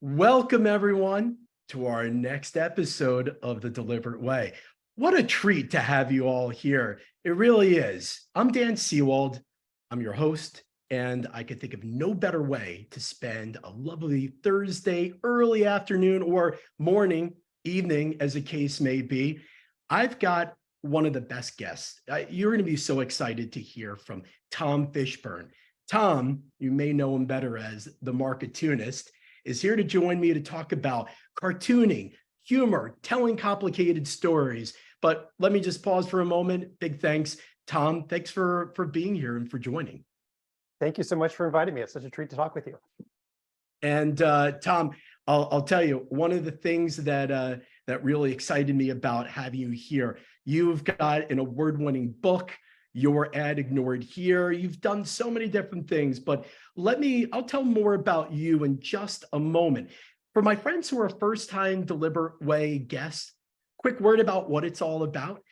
Welcome, everyone, to our next episode of The Deliberate Way. What a treat to have you all here. It really is. I'm Dan Seewald. I'm your host, and I could think of no better way to spend a lovely Thursday, early afternoon, or morning, evening, as the case may be. I've got one of the best guests. You're going to be so excited to hear from Tom Fishburne. Tom, you may know him better as the Marketoonist, is here to join me to talk about cartooning, humor, telling complicated stories. But let me just pause for a moment. Big thanks, Tom. Thanks for being here and for joining. Thank you so much for inviting me. It's such a treat to talk with you. And Tom, I'll tell you, one of the things that really excited me about having you here, you've got an award-winning book, Your Ad Ignored Here. You've done so many different things, but I'll tell more about you in just a moment. For my friends who are first-time Deliberate Way guests, quick word about what it's all about.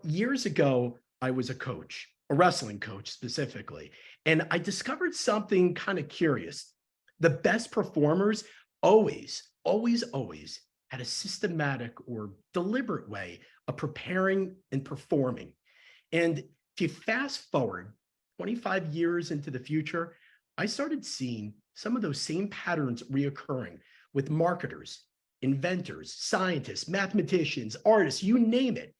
Years ago, I was a coach, a wrestling coach specifically, and I discovered something kind of curious. The best performers always had a systematic or deliberate way of preparing and performing. And if you fast forward 25 years into the future, I started seeing some of those same patterns reoccurring with marketers, inventors, scientists, mathematicians, artists, you name it.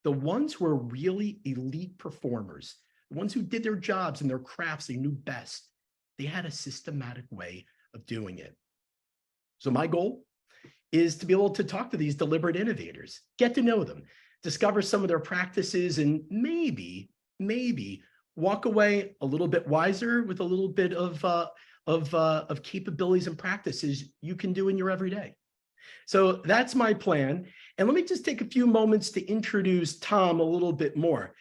The ones who are really elite performers, the ones who did their jobs and their crafts they knew best, they had a systematic way of doing it. So my goal is to be able to talk to these deliberate innovators, get to know them, discover some of their practices, and maybe walk away a little bit wiser with a little bit of capabilities and practices you can do in your everyday. So that's my plan. And let me just take a few moments to introduce Tom a little bit more.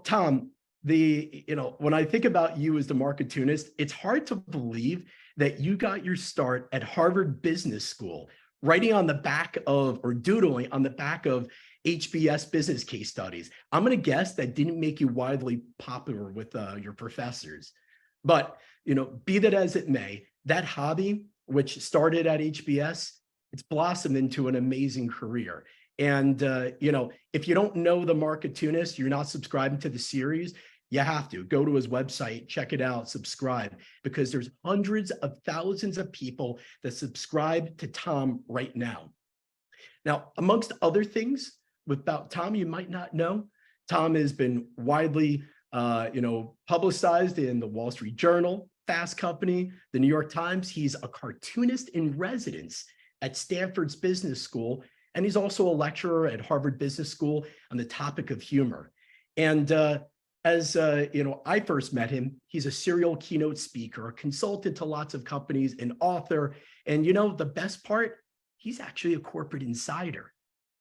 Tom, when I think about you as the Marketoonist, it's hard to believe that you got your start at Harvard Business School, writing on the back of, or doodling on the back of HBS business case studies. I'm going to guess that didn't make you widely popular with your professors. But, be that as it may, that hobby, which started at HBS, it's blossomed into an amazing career. And, if you don't know the Marketoonist, you're not subscribing to the series, you have to go to his website, check it out, subscribe, because there's hundreds of thousands of people that subscribe to Tom right now. Now, amongst other things about Tom you might not know, Tom has been widely, publicized in the Wall Street Journal, Fast Company, the New York Times. He's a cartoonist in residence at Stanford's Business School, and he's also a lecturer at Harvard Business School on the topic of humor. And as I first met him, he's a serial keynote speaker, a consultant to lots of companies, an author. And the best part, he's actually a corporate insider.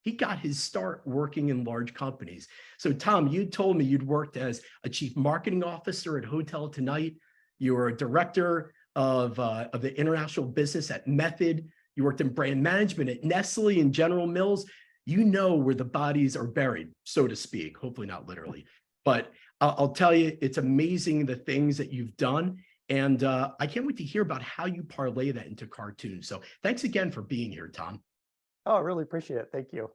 He got his start working in large companies. So Tom, you told me you'd worked as a chief marketing officer at Hotel Tonight. You were a director of the international business at Method. You worked in brand management at Nestle and General Mills. You know where the bodies are buried, so to speak, hopefully not literally. But I'll tell you, it's amazing the things that you've done. And I can't wait to hear about how you parlay that into cartoons. So thanks again for being here, Tom. Oh, I really appreciate it. Thank you.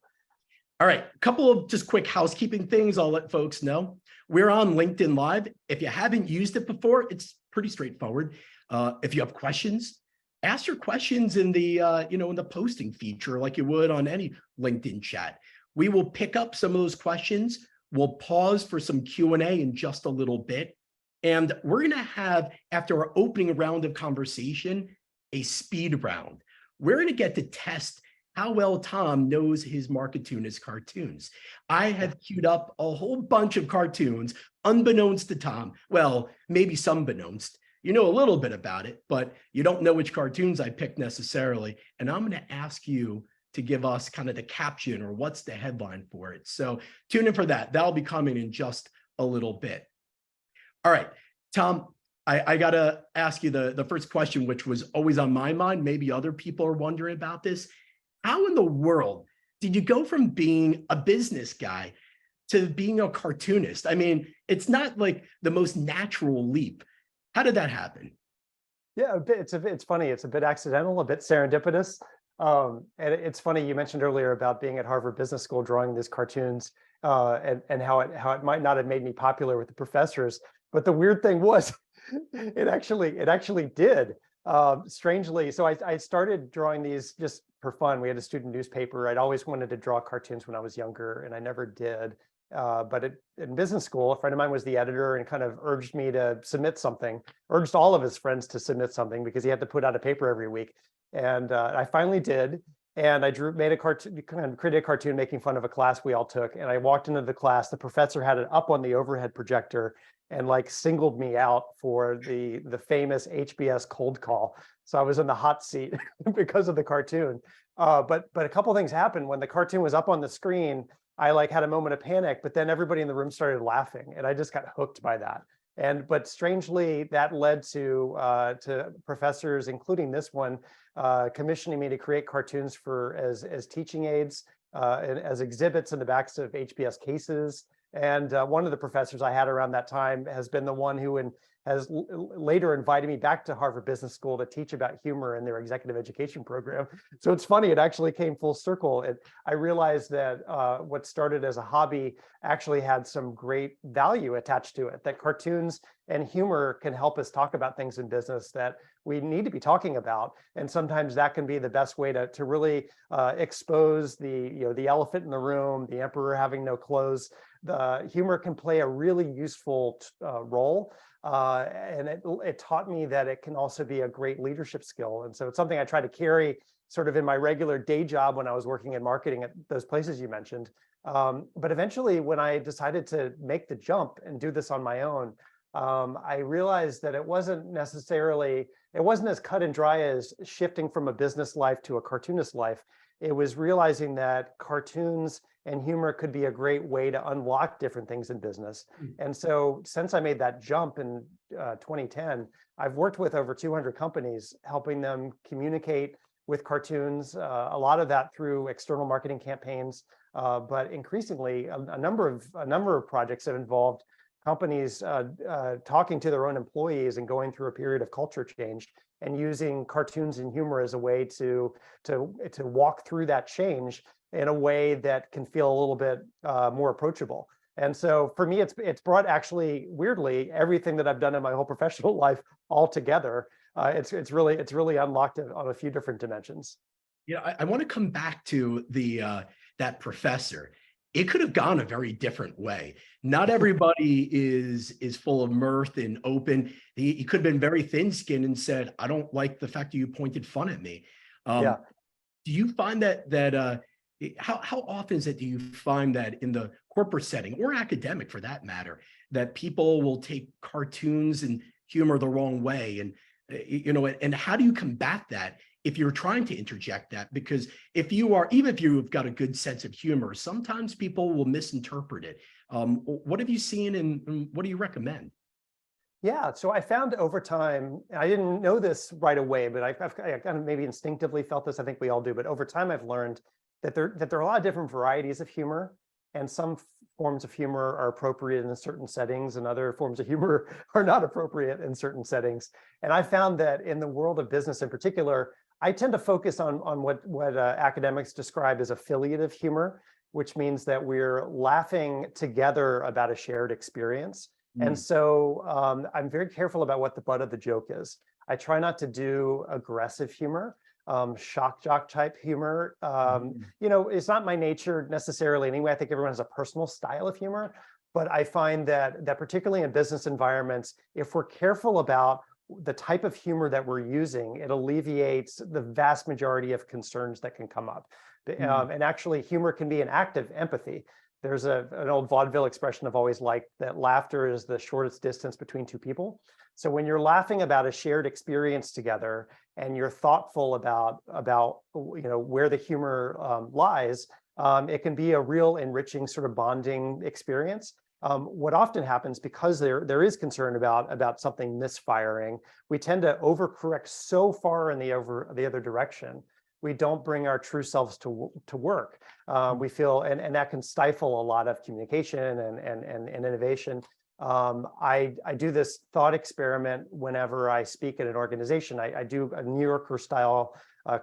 All right, a couple of just quick housekeeping things I'll let folks know. We're on LinkedIn Live. If you haven't used it before, it's pretty straightforward. If you have questions, ask your questions in the in the posting feature like you would on any LinkedIn chat. We will pick up some of those questions. We'll pause for some Q&A in just a little bit. And we're going to have, after our opening round of conversation, a speed round. We're going to get to test how well Tom knows his Marketoonist cartoons. I have queued up a whole bunch of cartoons, unbeknownst to Tom. Well, maybe some beknownst. You know a little bit about it, but you don't know which cartoons I picked necessarily. And I'm going to ask you to give us kind of the caption or what's the headline for it. So tune in for that. That'll be coming in just a little bit. All right, Tom, I got to ask you the first question, which was always on my mind. Maybe other people are wondering about this. How in the world did you go from being a business guy to being a cartoonist? I mean, it's not like the most natural leap. How did that happen? Yeah, a bit, it's funny. It's a bit accidental, a bit serendipitous. And it's funny you mentioned earlier about being at Harvard Business School drawing these cartoons, and how it might not have made me popular with the professors. But the weird thing was, it actually did. Strangely, so I started drawing these just for fun. We had a student newspaper. I'd always wanted to draw cartoons when I was younger, and I never did. In business school, a friend of mine was the editor and kind of urged me to submit something, urged all of his friends to submit something because he had to put out a paper every week. And I finally did. And I made a cartoon, kind of created a cartoon making fun of a class we all took. And I walked into the class, the professor had it up on the overhead projector and like singled me out for the famous HBS cold call. So I was in the hot seat because of the cartoon. But a couple of things happened when the cartoon was up on the screen. I like had a moment of panic, but then everybody in the room started laughing, and I just got hooked by that. But strangely, that led to professors, including this one, commissioning me to create cartoons for as teaching aids, and as exhibits in the backs of HBS cases. And one of the professors I had around that time has been the one who has later invited me back to Harvard Business School to teach about humor in their executive education program. So it's funny, it actually came full circle. I realized that what started as a hobby actually had some great value attached to it, that cartoons and humor can help us talk about things in business that we need to be talking about. And sometimes that can be the best way to really expose the elephant in the room, the emperor having no clothes. The humor can play a really useful role. And it taught me that it can also be a great leadership skill. And so it's something I try to carry sort of in my regular day job when I was working in marketing at those places you mentioned. But eventually, when I decided to make the jump and do this on my own, I realized that it wasn't as cut and dry as shifting from a business life to a cartoonist life. It was realizing that cartoons and humor could be a great way to unlock different things in business. And so since I made that jump in 2010, I've worked with over 200 companies, helping them communicate with cartoons, a lot of that through external marketing campaigns, but increasingly a number of projects have involved companies talking to their own employees and going through a period of culture change and using cartoons and humor as a way to walk through that change in a way that can feel a little bit more approachable. And so for me, it's brought, actually, weirdly, everything that I've done in my whole professional life all together. It's really unlocked it on a few different dimensions. I want to come back to that professor. It could have gone a very different way. Not everybody is full of mirth and open. He could have been very thin-skinned and said, "I don't like the fact that you pointed fun at me." Yeah. Do you find that how often is it, do you find that in the corporate setting, or academic for that matter, that people will take cartoons and humor the wrong way? And and how do you combat that if you're trying to interject that? Because even if you've got a good sense of humor, sometimes people will misinterpret it. What have you seen, and what do you recommend? Yeah, so I found over time, I didn't know this right away, but I've kind of maybe instinctively felt this. I think we all do, but over time I've learned that there are a lot of different varieties of humor, and some forms of humor are appropriate in certain settings, and other forms of humor are not appropriate in certain settings. And I found that in the world of business in particular, I tend to focus on what academics describe as affiliative humor, which means that we're laughing together about a shared experience. And so I'm very careful about what the butt of the joke is. I try not to do aggressive humor, shock jock type humor. It's not my nature necessarily anyway. I think everyone has a personal style of humor, but I find that particularly in business environments, if we're careful about the type of humor that we're using, it alleviates the vast majority of concerns that can come up. And actually, humor can be an act of empathy. There's an old vaudeville expression I've always liked, that laughter is the shortest distance between two people. So when you're laughing about a shared experience together, and you're thoughtful about where the humor lies, it can be a real enriching sort of bonding experience. What often happens, because there is concern about something misfiring, we tend to overcorrect so far in the other direction. We don't bring our true selves to work. We feel, and that can stifle a lot of communication and innovation. I do this thought experiment whenever I speak at an organization. I do a New Yorker style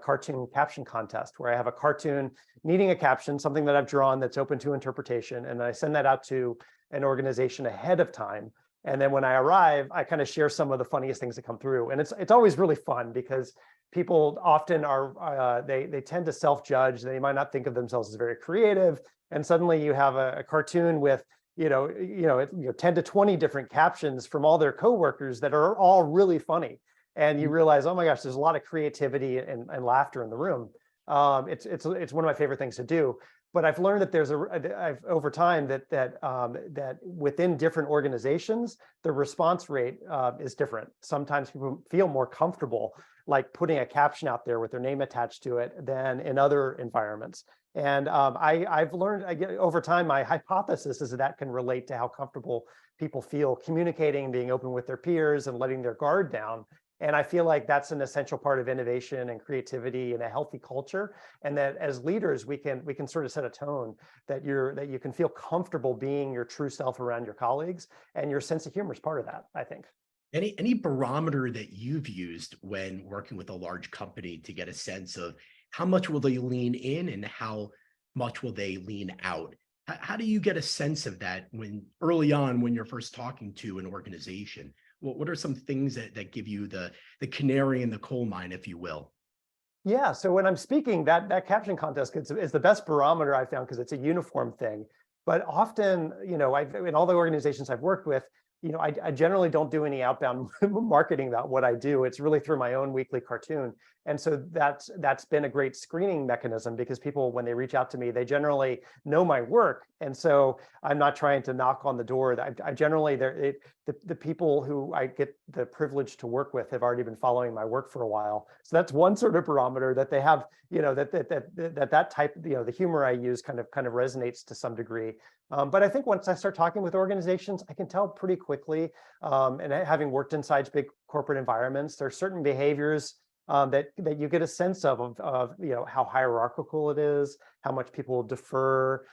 cartoon caption contest where I have a cartoon needing a caption, something that I've drawn that's open to interpretation, and I send that out to an organization ahead of time. And then when I arrive, I kind of share some of the funniest things that come through, and it's always really fun because people often are they tend to self-judge. They might not think of themselves as very creative, and suddenly you have a cartoon with 10 to 20 different captions from all their coworkers that are all really funny. And you realize, oh my gosh, there's a lot of creativity and laughter in the room. It's one of my favorite things to do. But I've learned that I've over time that within different organizations, the response rate is different. Sometimes people feel more comfortable like putting a caption out there with their name attached to it than in other environments. And I've learned over time, my hypothesis is that can relate to how comfortable people feel communicating, being open with their peers, and letting their guard down. And I feel like that's an essential part of innovation and creativity and a healthy culture. And that as leaders, we can sort of set a tone that you can feel comfortable being your true self around your colleagues, and your sense of humor is part of that, I think. Any barometer that you've used when working with a large company to get a sense of how much will they lean in and how much will they lean out? How do you get a sense of that when early on when you're first talking to an organization? What are some things that give you the canary in the coal mine, if you will? Yeah, so when I'm speaking, that caption contest is the best barometer I've found because it's a uniform thing. But often, in all the organizations I've worked with, I generally don't do any outbound marketing about what I do. It's really through my own weekly cartoon. And so that's been a great screening mechanism because people, when they reach out to me, they generally know my work. And so I'm not trying to knock on the door. I generally, the people who I get the privilege to work with have already been following my work for a while. So that's one sort of barometer that they have, that type, the humor I use kind of resonates to some degree. But I think once I start talking with organizations, I can tell pretty quickly, and having worked inside big corporate environments, there are certain behaviors that you get a sense of how hierarchical it is, how much people defer.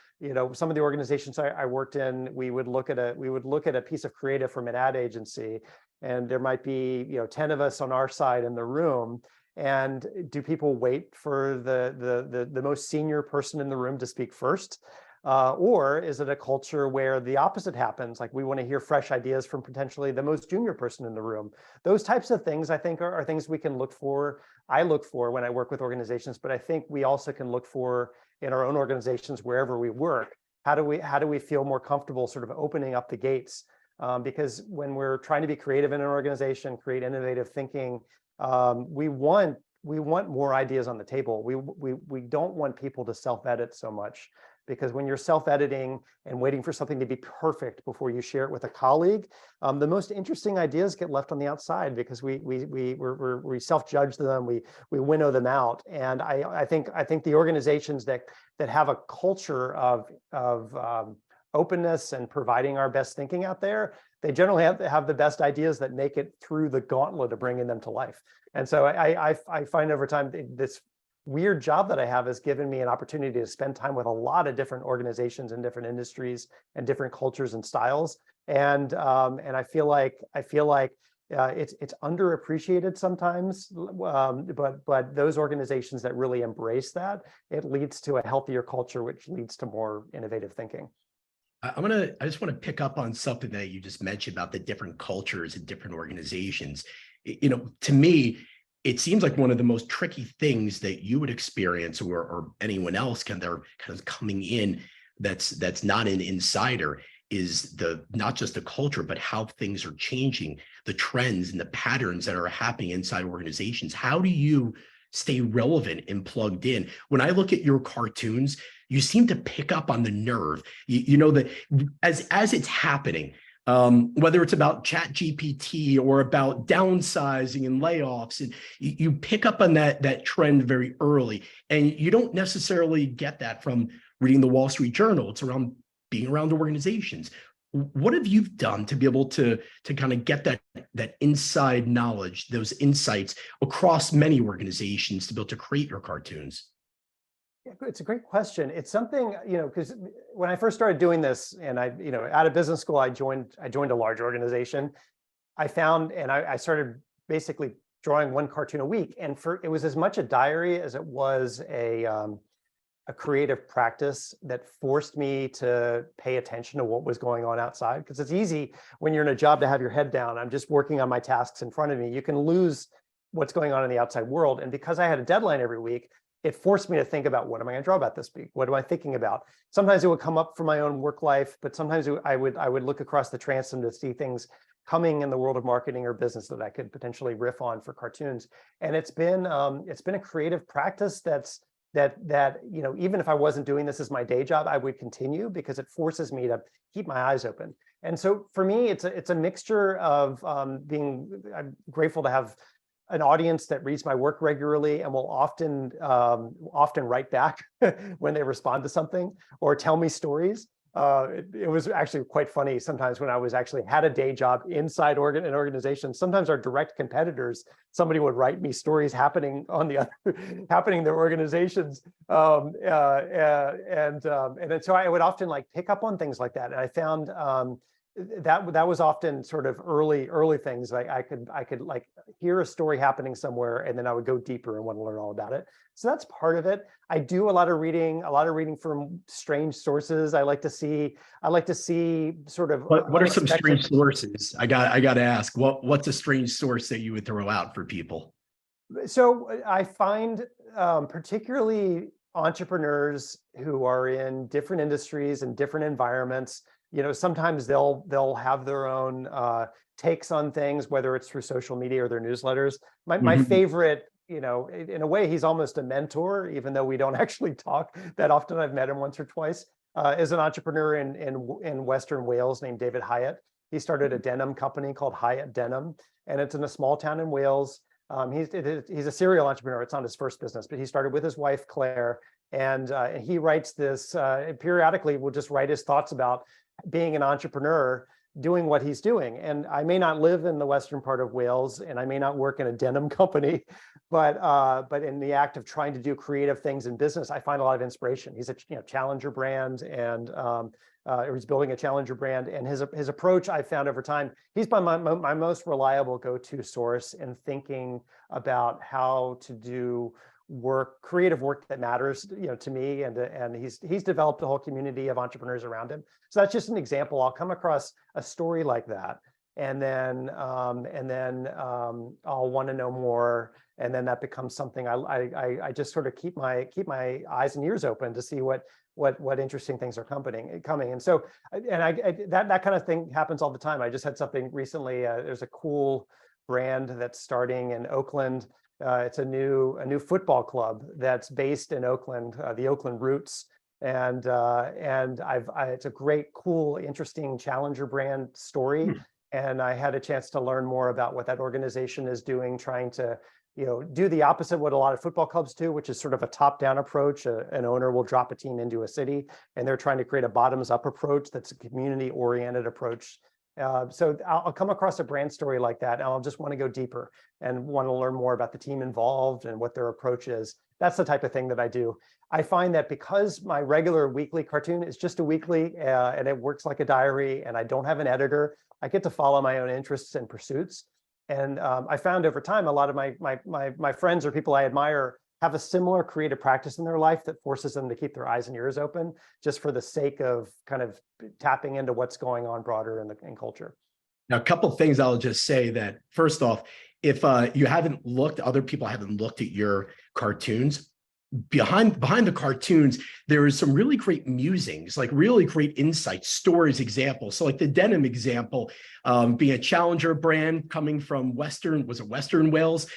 Some of the organizations I worked in, we would look at a piece of creative from an ad agency, and there might be 10 of us on our side in the room. And do people wait for the most senior person in the room to speak first? Or is it a culture where the opposite happens? Like we want to hear fresh ideas from potentially the most junior person in the room. Those types of things, I think, are things we can look for. I look for when I work with organizations, but I think we also can look for in our own organizations wherever we work. How do we feel more comfortable sort of opening up the gates? Because when we're trying to be creative in an organization, create innovative thinking, we want more ideas on the table. We don't want people to self-edit so much. Because when you're self-editing and waiting for something to be perfect before you share it with a colleague, the most interesting ideas get left on the outside because we self-judge them, we winnow them out. And I think the organizations that have a culture of openness and providing our best thinking out there, they generally have the best ideas that make it through the gauntlet of bringing them to life. And so I find over time this weird job that I have has given me an opportunity to spend time with a lot of different organizations and different industries and different cultures and styles. And I feel like it's underappreciated sometimes, but those organizations that really embrace that, it leads to a healthier culture, which leads to more innovative thinking. I just want to pick up on something that you just mentioned about the different cultures and different organizations. To me, it seems like one of the most tricky things that you would experience or anyone else they're kind of coming in that's not an insider is not just the culture, but how things are changing, the trends and the patterns that are happening inside organizations. How do you stay relevant and plugged in? When I look at your cartoons, you seem to pick up on the nerve, that as it's happening, whether it's about Chat GPT or about downsizing and layoffs, and you pick up on that trend very early, and you don't necessarily get that from reading the Wall Street Journal. It's around being around organizations. What have you done to be able to kind of get that inside knowledge, those insights across many organizations to be able to create your cartoons? It's a great question. It's something, because when I first started doing this and out of business school, I joined a large organization. I found, and I started basically drawing one cartoon a week. And it was as much a diary as it was a creative practice that forced me to pay attention to what was going on outside. Because it's easy when you're in a job to have your head down. I'm just working on my tasks in front of me. You can lose what's going on in the outside world. And because I had a deadline every week, it forced me to think about, what am I going to draw about this week? What am I thinking about? Sometimes it would come up for my own work life, but sometimes I would look across the transom to see things coming in the world of marketing or business that I could potentially riff on for cartoons. And it's been a creative practice that even if I wasn't doing this as my day job, I would continue, because it forces me to keep my eyes open. And so for me, it's a mixture of I'm grateful to have an audience that reads my work regularly and will often write back when they respond to something or tell me stories. It was actually quite funny sometimes when I was actually had a day job inside an organization. Sometimes our direct competitors, somebody would write me stories happening in their organizations, and then so I would often pick up on things like that. And I found that was often sort of early things. I could hear a story happening somewhere, and then I would go deeper and want to learn all about it. So that's part of it. I do a lot of reading from strange sources. I like to see sort of What are some strange sources? I got to ask, what's a strange source that you would throw out for people? So I find particularly entrepreneurs who are in different industries and different environments, sometimes they'll have their own takes on things, whether it's through social media or their newsletters. My favorite, in a way, he's almost a mentor, even though we don't actually talk that often. I've met him once or twice. Is an entrepreneur in Western Wales named David Hyatt. He started a denim company called Hyatt Denim, and it's in a small town in Wales. He's a serial entrepreneur. It's not his first business, but he started with his wife, Claire, and he writes this periodically. Will just write his thoughts about being an entrepreneur, doing what he's doing. And I may not live in the western part of Wales, and I may not work in a denim company, but in the act of trying to do creative things in business, I find a lot of inspiration. He's a challenger brand, and he's building a challenger brand. And his approach, I found over time, he's been my most reliable go-to source in thinking about how to do creative work that matters, to me, and he's developed a whole community of entrepreneurs around him. So that's just an example. I'll come across a story like that, and then I'll want to know more, and then that becomes something I just sort of keep my eyes and ears open to see what interesting things are coming. And so that kind of thing happens all the time. I just had something recently. There's a cool brand that's starting in Oakland. It's a new football club that's based in Oakland, the Oakland Roots, and it's a great, cool, interesting challenger brand story. And I had a chance to learn more about what that organization is doing, trying to do the opposite of what a lot of football clubs do, which is sort of a top-down approach. An owner will drop a team into a city, and they're trying to create a bottoms-up approach that's a community-oriented approach. So I'll come across a brand story like that, and I'll just want to go deeper and want to learn more about the team involved and what their approach is. That's the type of thing that I do. I find that because my regular weekly cartoon is just a weekly, and it works like a diary, and I don't have an editor, I get to follow my own interests and pursuits. And I found over time, a lot of my friends or people I admire have a similar creative practice in their life that forces them to keep their eyes and ears open, just for the sake of kind of tapping into what's going on broader in culture. Now, a couple of things I'll just say that, first off, if you haven't looked, other people haven't looked at your cartoons, behind the cartoons, there is some really great musings, like really great insights, stories, examples. So like the denim example, being a challenger brand coming from Western Wales.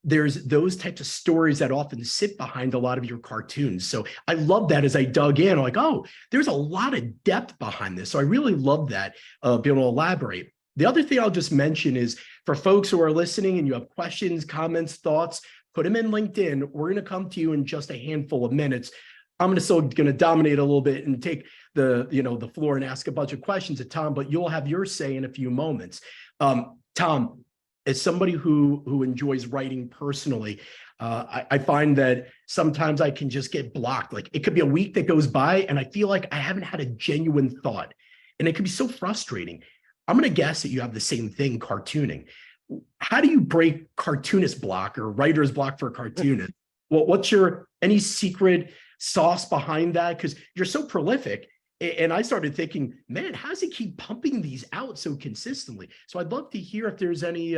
There's those types of stories that often sit behind a lot of your cartoons. So I love that. As I dug in, I'm like, oh, there's a lot of depth behind this. So I really love that, being able to elaborate. The other thing I'll just mention is, for folks who are listening and you have questions, comments, thoughts, put them in LinkedIn. We're going to come to you in just a handful of minutes. I'm going to dominate a little bit and take the floor and ask a bunch of questions to Tom, but you'll have your say in a few moments. Tom, as somebody who enjoys writing personally, I find that sometimes I can just get blocked. Like it could be a week that goes by and I feel like I haven't had a genuine thought. And it can be so frustrating. I'm going to guess that you have the same thing cartooning. How do you break cartoonist block or writer's block for a cartoonist? Well, what's your any secret sauce behind that? Because you're so prolific. And I started thinking, man, how does he keep pumping these out so consistently? So I'd love to hear if there's any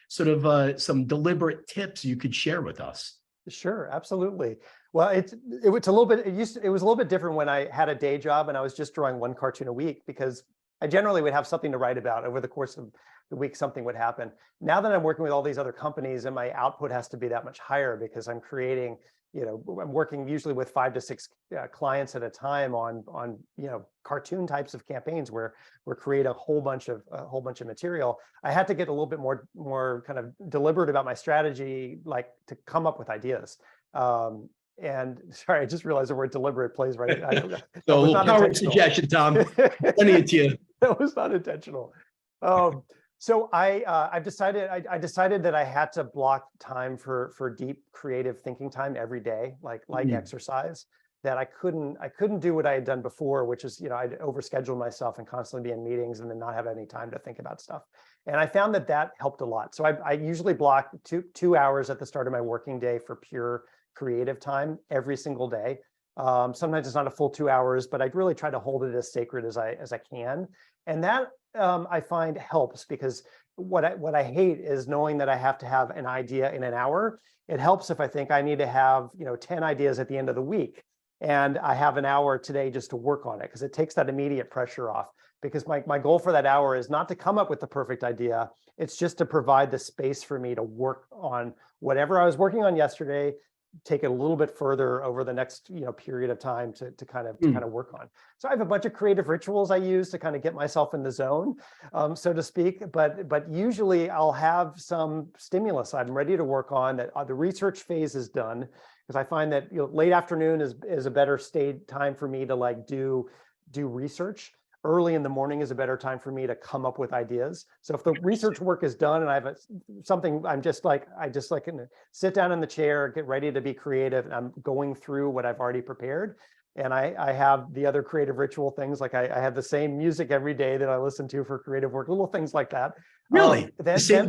some deliberate tips you could share with us. Sure, absolutely. Well, it was a little bit, it was a little bit different when I had a day job and I was just drawing one cartoon a week, because I generally would have something to write about over the course of the week. Something would happen. Now that I'm working with all these other companies and my output has to be that much higher because I'm creating, I'm working usually with 5 to 6 clients at a time on cartoon types of campaigns where we're creating a whole bunch of material. I had to get a little bit more kind of deliberate about my strategy, like to come up with ideas. And sorry, I just realized the word deliberate plays right. So a little power suggestion, Tom. Sending it to you. That was not intentional. So I decided that I had to block time for deep creative thinking time every day, like exercise. That I couldn't do what I had done before, which is I'd overschedule myself and constantly be in meetings and then not have any time to think about stuff. And I found that helped a lot. So I usually block two hours at the start of my working day for pure creative time every single day. Sometimes it's not a full 2 hours, but I really try to hold it as sacred as I can. And that I find helps, because what I hate is knowing that I have to have an idea in an hour. It helps if I think I need to have 10 ideas at the end of the week, and I have an hour today just to work on it, because it takes that immediate pressure off. Because my goal for that hour is not to come up with the perfect idea. It's just to provide the space for me to work on whatever I was working on yesterday, take it a little bit further over the next period of time to kind of work on. So I have a bunch of creative rituals I use to kind of get myself in the zone, so to speak. But usually I'll have some stimulus I'm ready to work on, that the research phase is done, because I find that late afternoon is a better time for me to like do research. Early in the morning is a better time for me to come up with ideas. So if the research work is done and I have something, I just can sit down in the chair, get ready to be creative, and I'm going through what I've already prepared. And I have the other creative ritual things, like I have the same music every day that I listen to for creative work, little things like that. Really? The same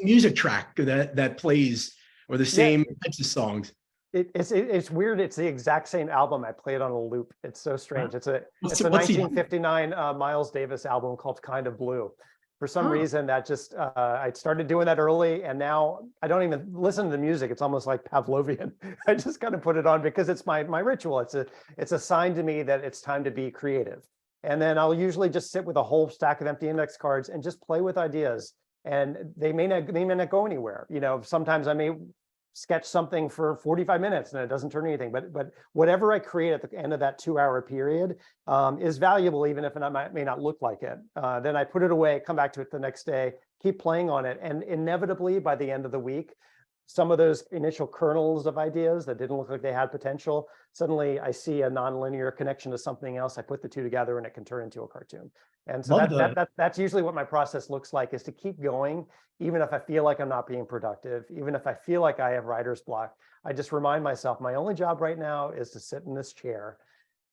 music track that plays, or the same types of songs? It's weird. It's the exact same album. I play it on a loop. It's so strange. It's a 1959 Miles Davis album called Kind of Blue. For some reason, that just I started doing that early, and now I don't even listen to the music. It's almost like Pavlovian. I just kind of put it on because it's my ritual. It's a sign to me that it's time to be creative. And then I'll usually just sit with a whole stack of empty index cards and just play with ideas. And they may not go anywhere. Sometimes I may sketch something for 45 minutes and it doesn't turn anything, but whatever I create at the end of that 2-hour period is valuable, even if it may not look like it. Then I put it away, come back to it the next day, keep playing on it. And inevitably by the end of the week, some of those initial kernels of ideas that didn't look like they had potential, suddenly I see a nonlinear connection to something else. I put the two together and it can turn into a cartoon. And so that's usually what my process looks like, is to keep going, even if I feel like I'm not being productive, even if I feel like I have writer's block. I just remind myself, my only job right now is to sit in this chair.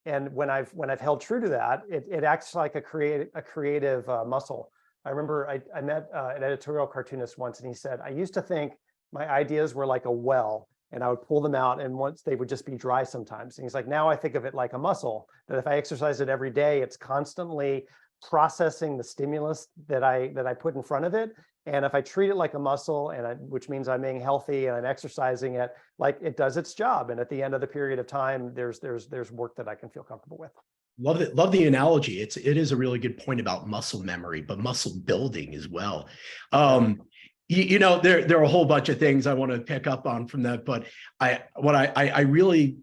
And when I've held true to that, it acts like a creative muscle. I remember I met an editorial cartoonist once, and he said, I used to think my ideas were like a well, and I would pull them out, and once they would just be dry sometimes. And he's like, now I think of it like a muscle, that if I exercise it every day, it's constantly processing the stimulus that I put in front of it. And if I treat it like a muscle, which means I'm being healthy and I'm exercising it, like it does its job. And at the end of the period of time, there's work that I can feel comfortable with. Love it. Love the analogy. It is a really good point about muscle memory, but muscle building as well. There are a whole bunch of things I want to pick up on from that, but I really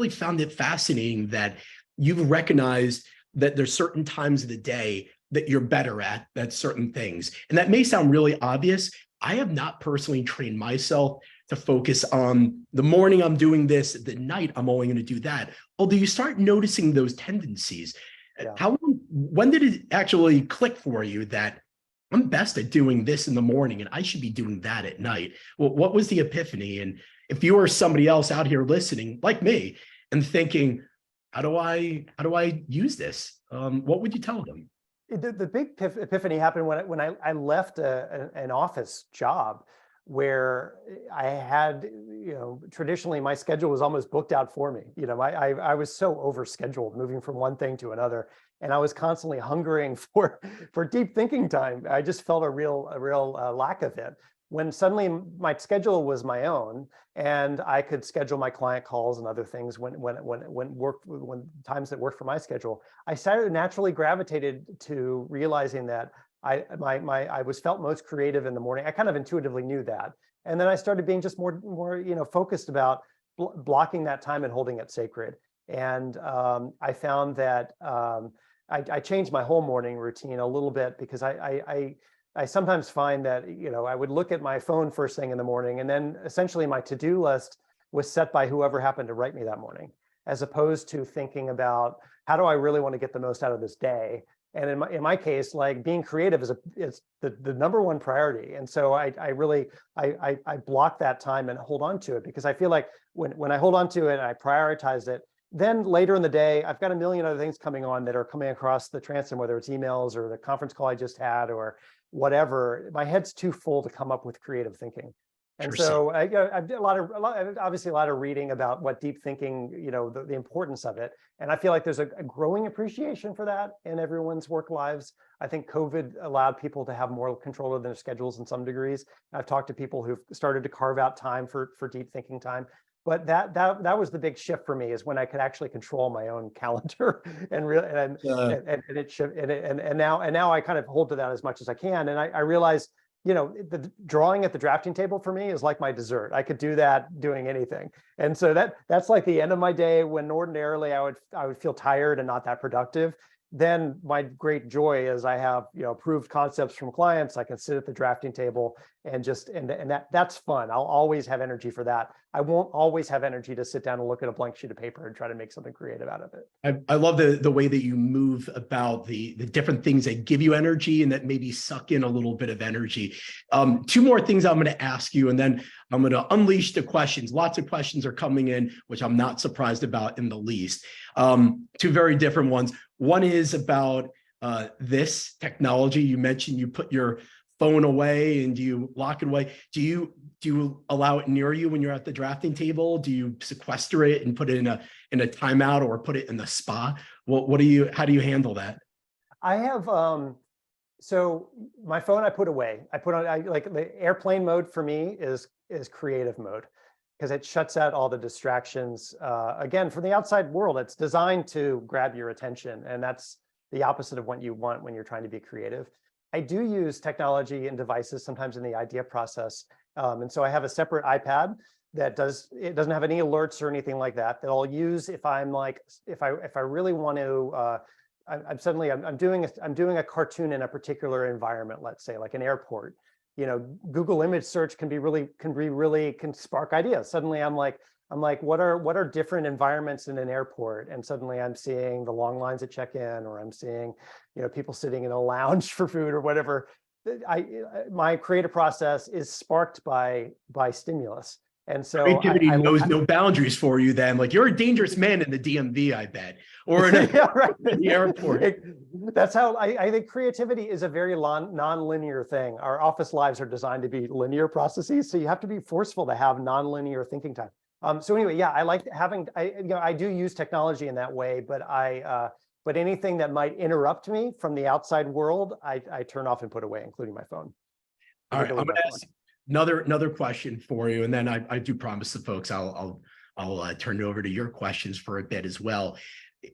found it fascinating that you've recognized that there's certain times of the day that you're better at certain things. And that may sound really obvious. I have not personally trained myself to focus on the morning I'm doing this, the night I'm only going to do that. Although you start noticing those tendencies. Yeah. When did it actually click for you that I'm best at doing this in the morning and I should be doing that at night. Well, what was the epiphany? And if you are somebody else out here listening like me and thinking, how do I use this? What would you tell them? The big epiphany happened when I left an office job where I had, traditionally my schedule was almost booked out for me. I was so overscheduled moving from one thing to another, and I was constantly hungering for deep thinking time. I just felt a real lack of it. When suddenly my schedule was my own and I could schedule my client calls and other things when times that worked for my schedule, I started naturally gravitated to realizing that I was felt most creative in the morning. I kind of intuitively knew that. And then I started being just more focused about blocking that time and holding it sacred. And I found that I changed my whole morning routine a little bit because I sometimes find that, I would look at my phone first thing in the morning, and then essentially my to-do list was set by whoever happened to write me that morning, as opposed to thinking about how do I really want to get the most out of this day. And in my case, like being creative is the number one priority. And so I block that time and hold on to it, because I feel like when I hold on to it and I prioritize it, then later in the day, I've got a million other things coming on that are coming across the transom, whether it's emails or the conference call I just had or whatever. My head's too full to come up with creative thinking. And so I did obviously a lot of reading about what deep thinking, the importance of it. And I feel like there's a growing appreciation for that in everyone's work lives. I think COVID allowed people to have more control of their schedules in some degrees. I've talked to people who've started to carve out time for deep thinking time. But that was the big shift for me, is when I could actually control my own calendar and now I kind of hold to that as much as I can. And I realized, the drawing at the drafting table for me is like my dessert. I could do that doing anything. And so that's like the end of my day, when ordinarily I would feel tired and not that productive. Then my great joy is I have, approved concepts from clients. I can sit at the drafting table and that's fun. I'll always have energy for that. I won't always have energy to sit down and look at a blank sheet of paper and try to make something creative out of it. I love the way that you move about the different things that give you energy and that maybe suck in a little bit of energy. Two more things I'm going to ask you, and then I'm going to unleash the questions. Lots of questions are coming in, which I'm not surprised about in the least. Two very different ones. One is about this technology. You mentioned you put your phone away and you lock it away. Do you allow it near you when you're at the drafting table? Do you sequester it and put it in a timeout, or put it in the spa? How do you handle that? I have so my phone I put away. I like the airplane mode for me is creative mode, because it shuts out all the distractions. Again, from the outside world, it's designed to grab your attention, and that's the opposite of what you want when you're trying to be creative. I do use technology and devices sometimes in the idea process. And so I have a separate iPad that doesn't have any alerts or anything like that I'll use if I'm like, if I really want to, I'm doing a cartoon in a particular environment, let's say like an airport. Google image search can spark ideas. Suddenly I'm like, what are different environments in an airport? And suddenly I'm seeing the long lines at check-in, or I'm seeing, people sitting in a lounge for food or whatever. My creative process is sparked by stimulus. And so creativity knows no boundaries for you then. Like, you're a dangerous man in the DMV, I bet, or in the airport. That's how I think creativity is a very non-linear thing. Our office lives are designed to be linear processes. So you have to be forceful to have non-linear thinking time. So anyway, yeah, I like having, I do use technology in that way, but anything that might interrupt me from the outside world, I turn off and put away, including my phone. All right, I'm going to ask another question for you, and then I do promise the folks I'll turn it over to your questions for a bit as well.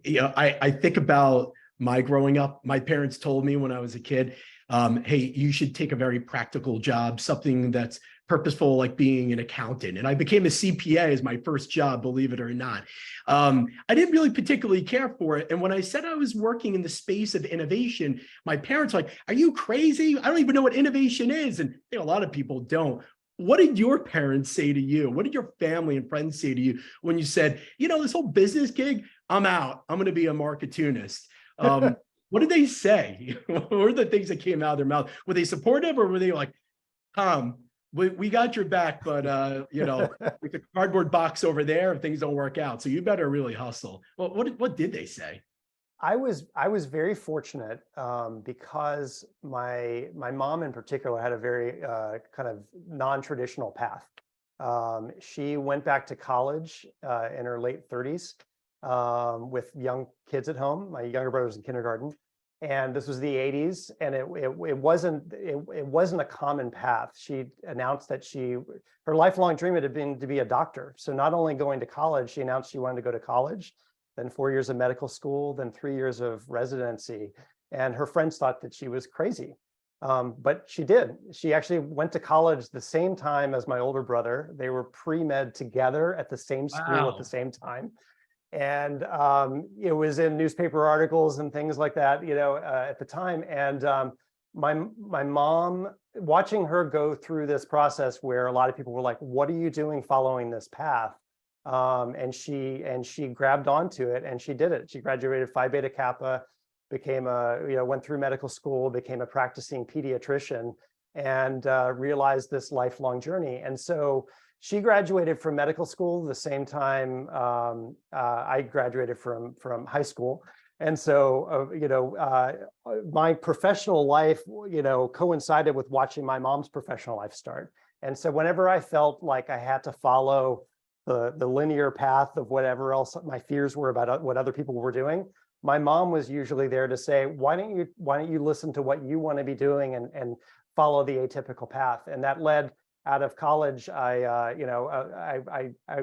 I think about my growing up. My parents told me when I was a kid, hey, you should take a very practical job, something that's purposeful, like being an accountant. And I became a CPA as my first job, believe it or not. I didn't really particularly care for it. And when I said I was working in the space of innovation, my parents were like, are you crazy? I don't even know what innovation is. And a lot of people don't. What did your parents say to you? What did your family and friends say to you when you said, this whole business gig, I'm out. I'm going to be a Marketoonist. what did they say? What were the things that came out of their mouth? Were they supportive, or were they like, Tom, we got your back, but you know, with the cardboard box over there, if things don't work out, so you better really hustle. Well, what did they say? I was very fortunate because my mom in particular had a very kind of non-traditional path. She went back to college in her late 30s with young kids at home. My younger brother was in kindergarten, and this was the 80s, and it wasn't a common path. She announced that her lifelong dream had been to be a doctor. So not only going to college, she announced she wanted to go to college, then 4 years of medical school, then 3 years of residency. And her friends thought that she was crazy. But she did. She actually went to college the same time as my older brother. They were pre-med together at the same school at the same time. And it was in newspaper articles and things like that, you know, at the time. And my mom, watching her go through this process where a lot of people were like, what are you doing following this path? And she grabbed onto it, and she did it. She graduated Phi Beta Kappa, went through medical school, became a practicing pediatrician, and realized this lifelong journey. And so she graduated from medical school the same time I graduated from high school. And so, my professional life, coincided with watching my mom's professional life start. And so whenever I felt like I had to follow the linear path of whatever else my fears were about what other people were doing, my mom was usually there to say, why don't you listen to what you want to be doing and follow the atypical path? And that led out of college. I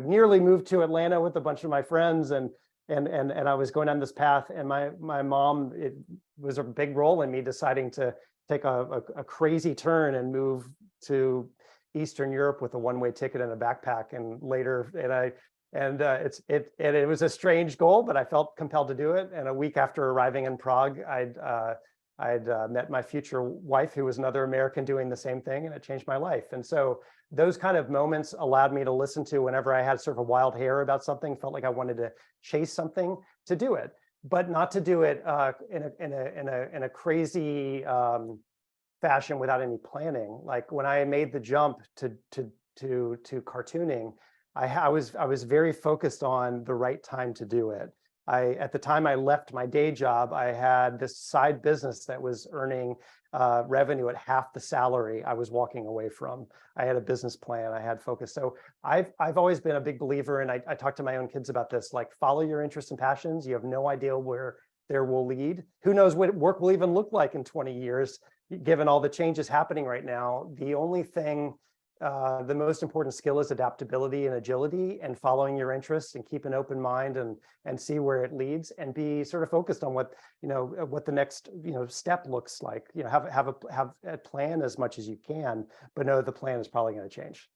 nearly moved to Atlanta with a bunch of my friends, and I was going down this path, and my mom, it was a big role in me deciding to take a crazy turn and move to Eastern Europe with a one-way ticket and a backpack, and later, it was a strange goal, but I felt compelled to do it. And a week after arriving in Prague, I'd met my future wife, who was another American doing the same thing, and it changed my life. And so those kind of moments allowed me to listen to whenever I had sort of a wild hair about something, felt like I wanted to chase something, to do it, but not to do it in a crazy fashion without any planning. Like when I made the jump to cartooning, I was very focused on the right time to do it. At the time I left my day job, I had this side business that was earning revenue at half the salary I was walking away from. I had a business plan, I had focus. So I've always been a big believer, and I talk to my own kids about this, like, follow your interests and passions. You have no idea where there will lead. Who knows what work will even look like in 20 years, given all the changes happening right now. The only thing, the most important skill is adaptability and agility, and following your interests, and keep an open mind, and see where it leads, and be sort of focused on what the next step looks like. Have a plan as much as you can, but know the plan is probably going to change.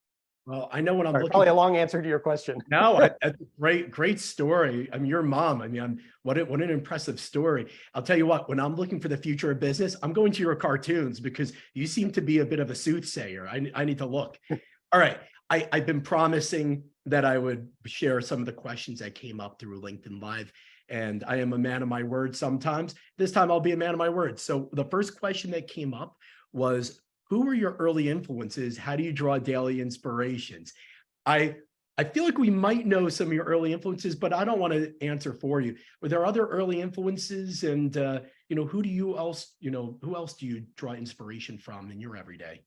Well, I know what I'm looking Probably for. a long answer to your question. No, great story. I mean, your mom. I mean, what an impressive story. I'll tell you what. When I'm looking for the future of business, I'm going to your cartoons, because you seem to be a bit of a soothsayer. I need to look. All right, I've been promising that I would share some of the questions that came up through LinkedIn Live, and I am a man of my word sometimes. This time I'll be a man of my word. So the first question that came up was, who were your early influences? How do you draw daily inspirations? I feel like we might know some of your early influences, but I don't want to answer for you. Were there other early influences? And who else do you draw inspiration from in your everyday?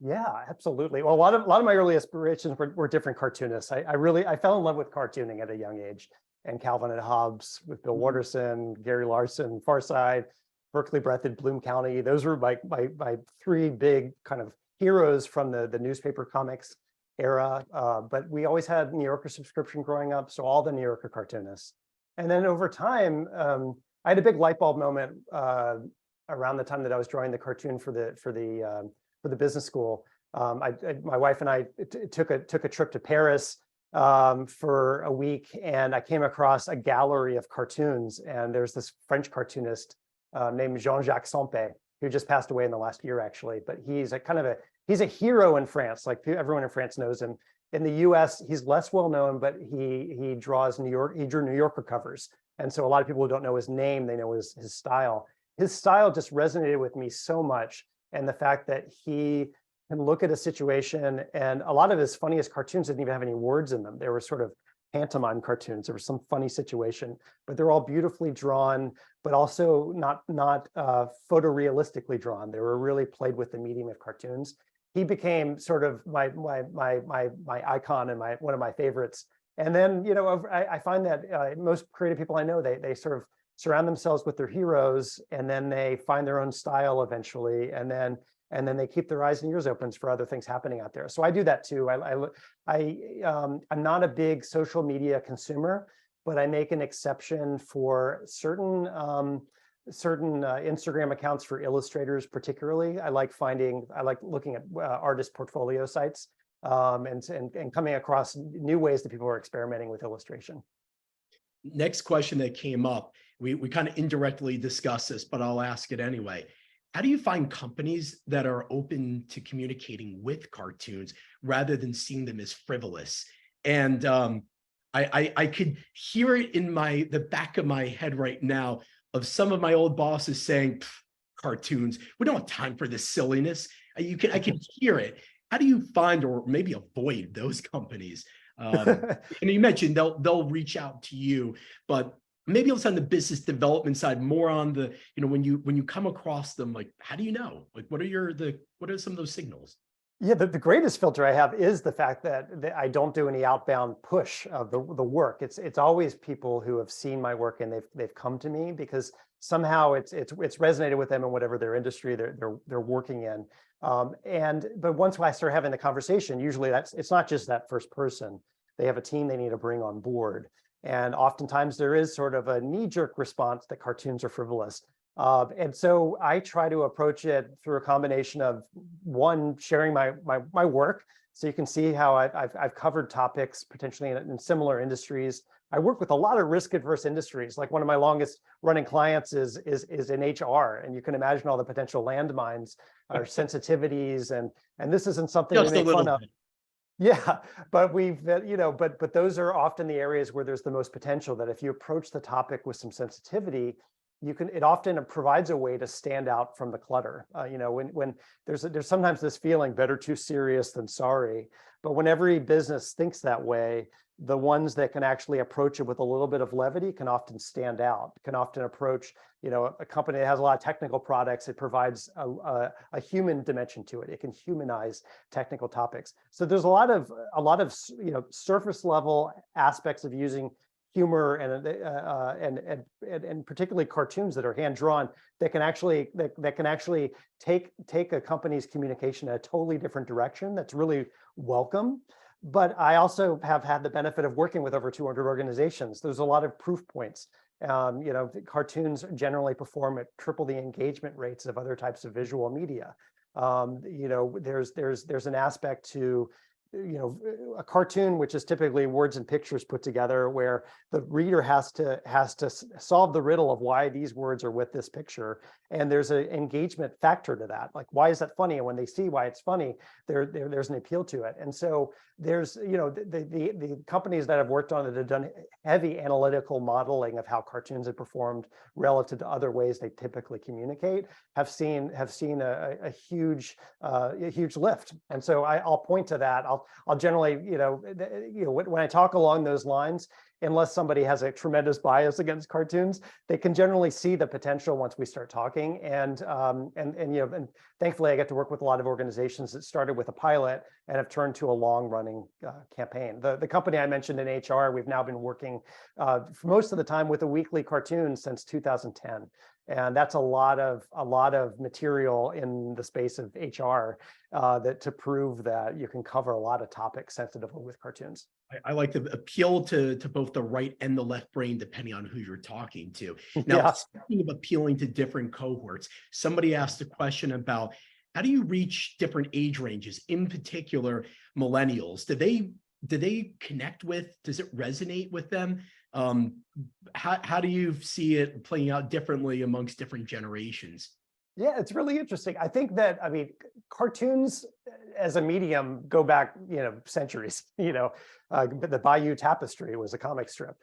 Yeah, absolutely. Well, a lot of my early inspirations were different cartoonists. I fell in love with cartooning at a young age, and Calvin and Hobbes with Bill Watterson, Gary Larson, Farside, Berkeley Breathed, Bloom County. Those were my three big kind of heroes from the newspaper comics era. But we always had New Yorker subscription growing up, so all the New Yorker cartoonists. And then over time, I had a big light bulb moment around the time that I was drawing the cartoon for the business school. My wife and I took a trip to Paris for a week, and I came across a gallery of cartoons, and there's this French cartoonist named Jean-Jacques Sempé, who just passed away in the last year, actually. But he's he's a hero in France. Like, everyone in France knows him. In the US, he's less well known, but he drew New Yorker covers. And so a lot of people who don't know his name, they know his style. his style just resonated with me so much. And the fact that he can look at a situation, and a lot of his funniest cartoons didn't even have any words in them. They were sort of pantomime cartoons. There was some funny situation, but they're all beautifully drawn, but also not photorealistically drawn. They were really played with the medium of cartoons. He became sort of my icon and one of my favorites. And then, you know, I find that most creative people I know, they sort of surround themselves with their heroes, and then they find their own style eventually, and then they keep their eyes and ears open for other things happening out there. So I do that too. I'm not a big social media consumer, but I make an exception for certain Instagram accounts for illustrators, particularly. I like looking at artist portfolio sites, and coming across new ways that people are experimenting with illustration. Next question that came up, we kind of indirectly discussed this, but I'll ask it anyway. How do you find companies that are open to communicating with cartoons rather than seeing them as frivolous? And I could hear it in the back of my head right now of some of my old bosses saying, cartoons, we don't have time for this silliness. I can hear it. How do you find, or maybe avoid, those companies? And you mentioned they'll reach out to you, but maybe it's on the business development side, more on the, you know, when you come across them, like, how do you know? Like, what are some of those signals? Yeah, the greatest filter I have is the fact that I don't do any outbound push of the work. It's always people who have seen my work and they've come to me because somehow it's resonated with them in whatever their industry they're working in. But once I start having the conversation, usually it's not just that first person. They have a team they need to bring on board. And oftentimes there is sort of a knee-jerk response that cartoons are frivolous. And so I try to approach it through a combination of, one, sharing my work. So you can see how I've covered topics potentially in similar industries. I work with a lot of risk-averse industries. Like one of my longest running clients is in HR, and you can imagine all the potential landmines or sensitivities, and this isn't something Just we a make fun little of. bit. Yeah, but but those are often the areas where there's the most potential, that if you approach the topic with some sensitivity, it often provides a way to stand out from the clutter. When there's sometimes this feeling better too serious than sorry, but when every business thinks that way, the ones that can actually approach it with a little bit of levity can often stand out, can often approach, a company that has a lot of technical products. It provides a human dimension to it. It can humanize technical topics. So there's a lot of surface level aspects of using humor and particularly cartoons that are hand drawn that can actually take a company's communication in a totally different direction. That's really welcome. But I also have had the benefit of working with over 200 organizations. There's a lot of proof points. Cartoons generally perform at triple the engagement rates of other types of visual media. There's an aspect to a cartoon, which is typically words and pictures put together, where the reader has to solve the riddle of why these words are with this picture. And there's an engagement factor to that. Like, why is that funny? And when they see why it's funny, there's an appeal to it. And so there's, the companies that have worked on it have done heavy analytical modeling of how cartoons have performed relative to other ways they typically communicate, have seen a huge lift. And so I'll point to that. I'll generally, when I talk along those lines, unless somebody has a tremendous bias against cartoons, they can generally see the potential once we start talking. And thankfully, I get to work with a lot of organizations that started with a pilot and have turned to a long-running campaign. The company I mentioned in HR, we've now been working for most of the time with a weekly cartoon since 2010. And that's a lot of material in the space of HR to prove that you can cover a lot of topics sensitively with cartoons. I like to appeal to both the right and the left brain, depending on who you're talking to. Now, Yeah. speaking of appealing to different cohorts, somebody asked a question about how do you reach different age ranges, in particular millennials? Do they connect with? Does it resonate with them? How do you see it playing out differently amongst different generations? Yeah, it's really interesting. I think that, cartoons as a medium go back, centuries. The Bayeux Tapestry was a comic strip.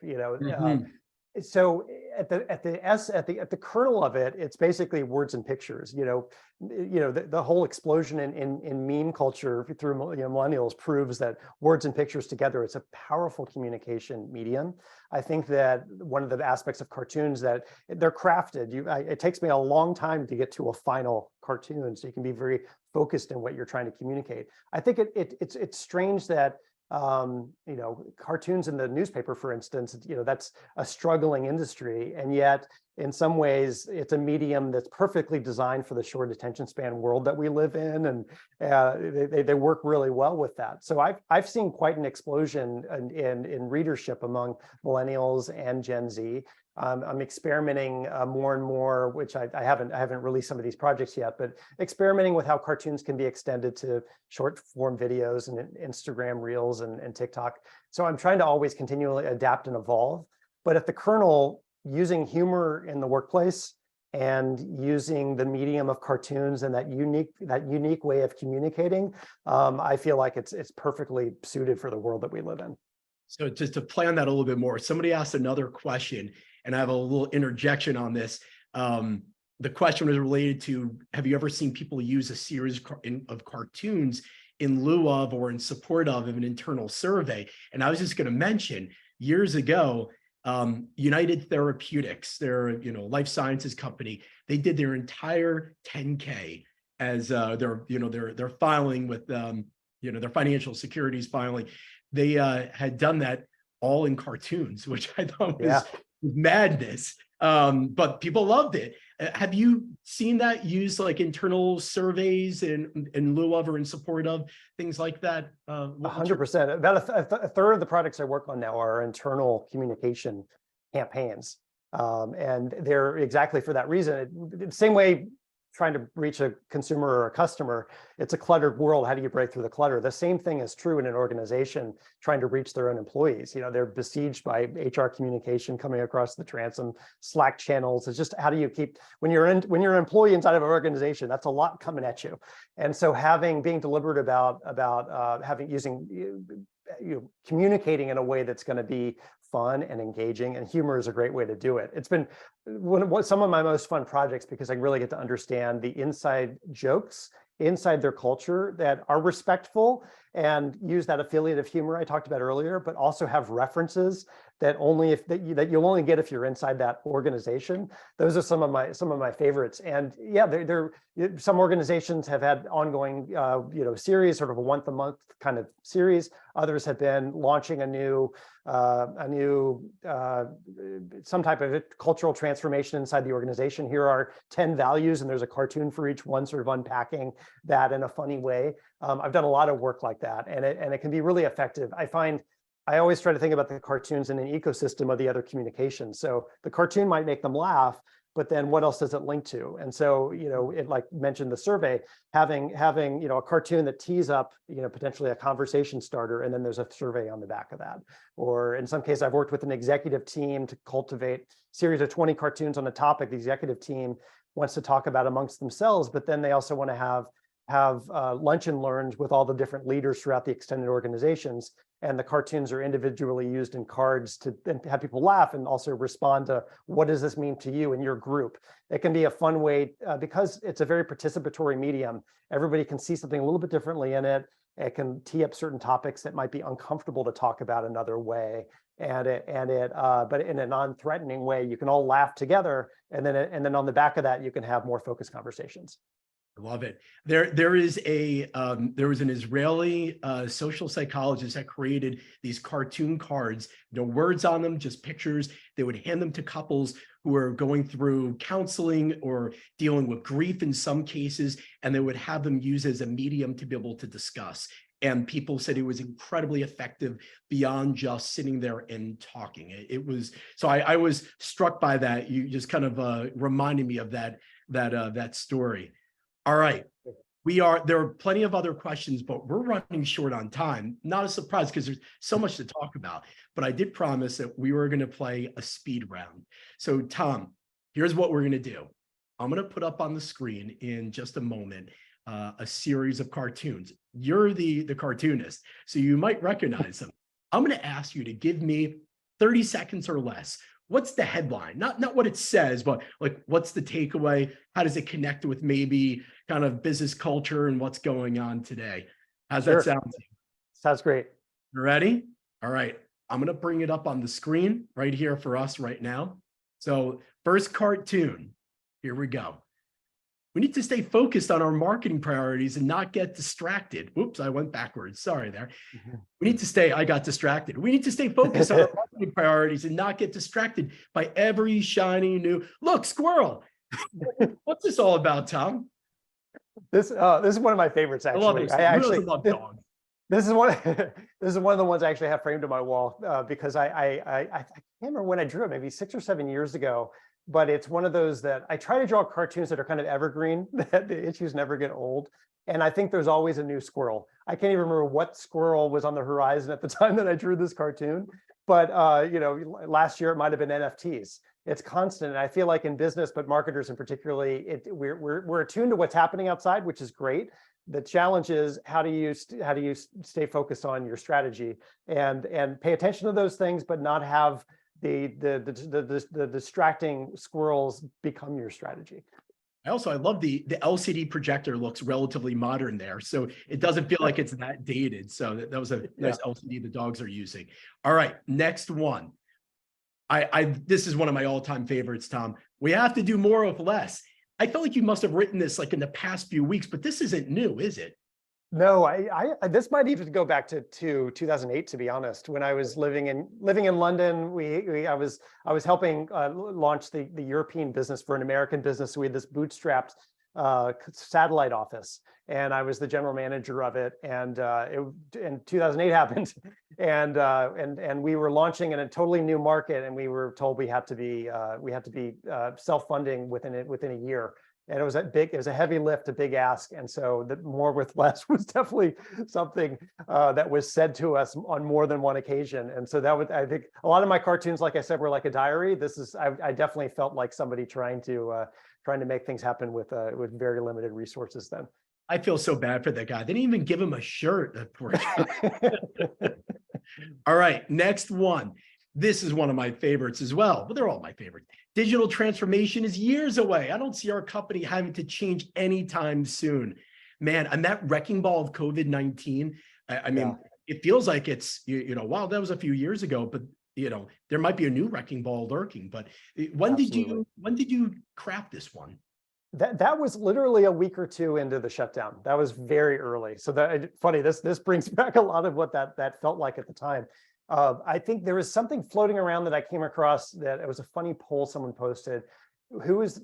So at the kernel of it, it's basically words and pictures. The whole explosion in meme culture through millennials proves that words and pictures together, it's a powerful communication medium. I think that one of the aspects of cartoons that they're crafted. It takes me a long time to get to a final cartoon, so you can be very focused in what you're trying to communicate. I think it's strange that cartoons in the newspaper, for instance, that's a struggling industry. And yet, in some ways, it's a medium that's perfectly designed for the short attention span world that we live in. And they work really well with that. So I've seen quite an explosion in readership among millennials and Gen Z. I'm experimenting more and more, which I haven't released some of these projects yet, but experimenting with how cartoons can be extended to short form videos and Instagram Reels and TikTok. So I'm trying to always continually adapt and evolve. But at the kernel, using humor in the workplace and using the medium of cartoons and that unique way of communicating, I feel like it's perfectly suited for the world that we live in. So just to play on that a little bit more, somebody asked another question, and I have a little interjection on this. The question was related to, have you ever seen people use a series of cartoons in lieu of or in support of an internal survey? And I was just going to mention, years ago, United Therapeutics, their life sciences company, they did their entire 10K as their filing with their financial securities filing. They had done that all in cartoons, which I thought was madness. But people loved it. Have you seen that used like internal surveys in lieu of or in support of things like that? 100%. About a third of the projects I work on now are internal communication campaigns. And they're exactly for that reason. The same way trying to reach a consumer or a customer, it's a cluttered world. How do you break through the clutter? The same thing is true in an organization trying to reach their own employees. They're besieged by HR communication coming across the transom, Slack channels. It's just, how do you keep, when you're an employee inside of an organization, that's a lot coming at you. And so being deliberate about communicating in a way that's going to be fun and engaging, and humor is a great way to do it. It's been some of my most fun projects because I really get to understand the inside jokes inside their culture that are respectful and use that affiliative humor I talked about earlier, but also have references that you'll only get if you're inside that organization. Those are some of my favorites. And yeah, some organizations have had ongoing series, sort of a once-a-month kind of series. Others have been launching some type of cultural transformation inside the organization. Here are 10 values, and there's a cartoon for each one, sort of unpacking that in a funny way. I've done a lot of work like that, and it can be really effective. I always try to think about the cartoons in an ecosystem of the other communications. So the cartoon might make them laugh, but then what else does it link to? And so, it, like mentioned the survey, having a cartoon that tees up, potentially a conversation starter, and then there's a survey on the back of that. Or in some cases, I've worked with an executive team to cultivate a series of 20 cartoons on a topic the executive team wants to talk about amongst themselves, but then they also want to have lunch and learns with all the different leaders throughout the extended organizations. And the cartoons are individually used in cards to have people laugh and also respond to, what does this mean to you and your group? It can be a fun way, because it's a very participatory medium. Everybody can see something a little bit differently in it. It can tee up certain topics that might be uncomfortable to talk about another way. But in a non-threatening way, you can all laugh together. And then on the back of that, you can have more focused conversations. I love it. There was an Israeli social psychologist that created these cartoon cards, no words on them, just pictures. They would hand them to couples who were going through counseling or dealing with grief in some cases, and they would have them use as a medium to be able to discuss. And people said it was incredibly effective beyond just sitting there and talking. It was, so I was struck by that. You just kind of reminded me of that story. All right, there are plenty of other questions, but we're running short on time. Not a surprise because there's so much to talk about, but I did promise that we were going to play a speed round. So Tom, here's what we're going to do. I'm going to put up on the screen in just a moment a series of cartoons. You're the cartoonist, so you might recognize them. I'm going to ask you to give me 30 seconds or less what's the headline? Not what it says, but like, what's the takeaway? How does it connect with maybe kind of business culture and what's going on today? How's that Sure. sound to you? Sounds great. You ready? All right. I'm going to bring it up on the screen right here for us right now. So first cartoon, here we go. We need to stay focused on our marketing priorities and not get distracted. Oops, I went backwards. Sorry there. We need to stay, I got distracted. We need to stay focused on our marketing priorities and not get distracted by every shiny new, look, squirrel. What's this all about, Tom? This is one of my favorites, I love actually. this. I actually really love dogs. This is one. This is one of the ones I actually have framed on my wall because I can't remember when I drew it, maybe 6 or 7 years ago. But it's one of those that I try to draw cartoons that are kind of evergreen, that the issues never get old. And I think there's always a new squirrel. I can't even remember what squirrel was on the horizon at the time that I drew this cartoon. But you know, last year it might have been NFTs. It's constant. And I feel like in business, but marketers in particularly, we're attuned to what's happening outside, which is great. The challenge is how do you stay focused on your strategy and pay attention to those things, but not have the distracting squirrels become your strategy. I love the LCD projector looks relatively modern there. So it doesn't feel like it's that dated. So that was a nice LCD the dogs are using. All right, next one. This is one of my all-time favorites, Tom. We have to do more with less. I felt like you must have written this like in the past few weeks, but this isn't new, is it? No, this might even go back to 2008, to be honest. When I was living in London, I was helping launch the European business for an American business. So we had this bootstrapped satellite office, and I was the general manager of it. And 2008 happened, and we were launching in a totally new market, and we were told we had to be self-funding within a year. And it was a heavy lift, a big ask. And so the more with less was definitely something that was said to us on more than one occasion. And so that was, I think a lot of my cartoons, like I said, were like a diary. I definitely felt like somebody trying to make things happen with very limited resources then. I feel so bad for that guy. They didn't even give him a shirt, that poor guy. All right, next one. This is one of my favorites as well, but they're all my favorites. Digital transformation is years away. I don't see our company having to change anytime soon. Man, and that wrecking ball of COVID-19, I mean, it feels like it's, wow, that was a few years ago, but there might be a new wrecking ball lurking. But when did you craft this one? That was literally a week or two into the shutdown. That was very early. So funny, this brings back a lot of what that felt like at the time. I think there was something floating around that I came across that it was a funny poll someone posted. Who was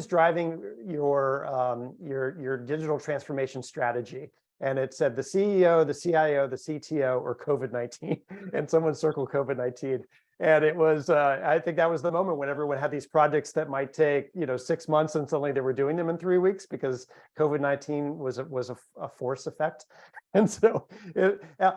driving your digital transformation strategy? And it said the CEO, the CIO, the CTO, or COVID-19, and someone circled COVID-19. And it was, I think that was the moment when everyone had these projects that might take, 6 months, and suddenly they were doing them in 3 weeks because COVID-19 was a force effect. And so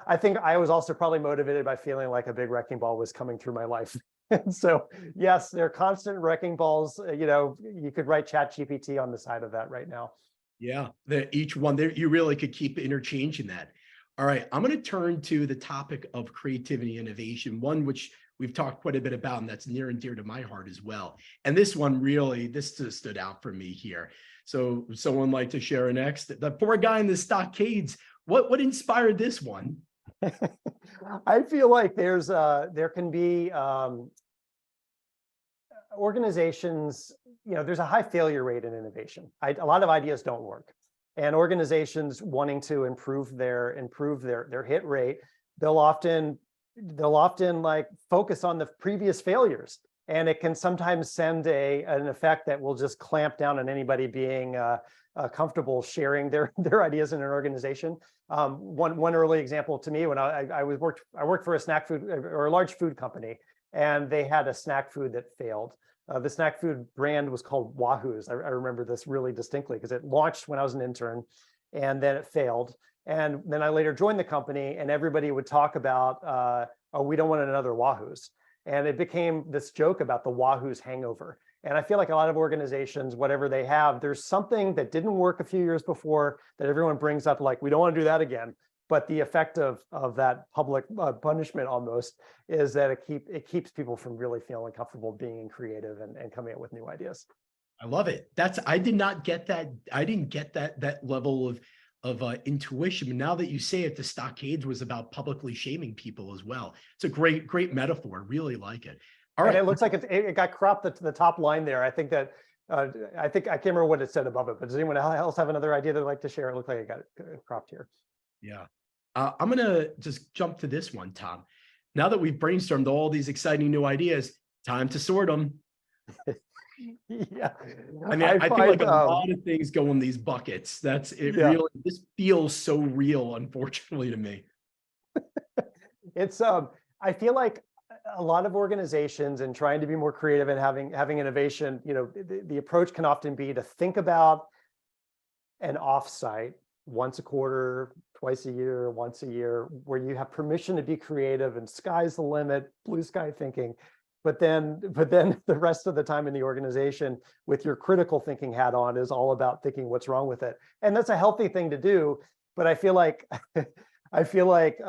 I think I was also probably motivated by feeling like a big wrecking ball was coming through my life. And so, yes, they're constant wrecking balls. You could write ChatGPT on the side of that right now. Yeah, each one there, you really could keep interchanging that. All right, I'm going to turn to the topic of creativity and innovation, one which we've talked quite a bit about, and that's near and dear to my heart as well. And this one really, this just stood out for me here. So someone like to share next? The poor guy in the stockades, what inspired this one? I feel like there can be organizations, there's a high failure rate in innovation. A lot of ideas don't work, and organizations wanting to improve their hit rate, they'll often like focus on the previous failures, and it can sometimes send an effect that will just clamp down on anybody being comfortable sharing their ideas in an organization. One early example to me, when I worked for a snack food or a large food company, and they had a snack food that failed. The snack food brand was called Wahoo's. I remember this really distinctly because it launched when I was an intern, and then it failed. And then I later joined the company, and everybody would talk about, oh, we don't want another Wahoo's. And it became this joke about the Wahoo's hangover. And I feel like a lot of organizations, whatever they have, there's something that didn't work a few years before that everyone brings up, like, we don't want to do that again. But the effect of that public punishment almost is that it keeps people from really feeling comfortable being creative and coming up with new ideas. I love it. I did not get that. I didn't get that level of intuition. Now that you say it, the stockades was about publicly shaming people as well. It's a great metaphor. Really like it. All right. And it looks like it got cropped to the top line there. I think that I can't remember what it said above it, but does anyone else have another idea they'd like to share? It looked like it got cropped here. Yeah. I'm gonna just jump to this one, Tom. Now that we've brainstormed all these exciting new ideas, time to sort them. Yeah. I mean, I feel like a lot of things go in these buckets. That's it. Yeah. Really, this feels so real, unfortunately, to me. It's I feel like a lot of organizations and trying to be more creative and having innovation, you know, the approach can often be to think about an offsite once a quarter, twice a year, once a year, where you have permission to be creative and sky's the limit, blue sky thinking. But then the rest of the time in the organization with your critical thinking hat on is all about thinking what's wrong with it. And that's a healthy thing to do. But I feel like I feel like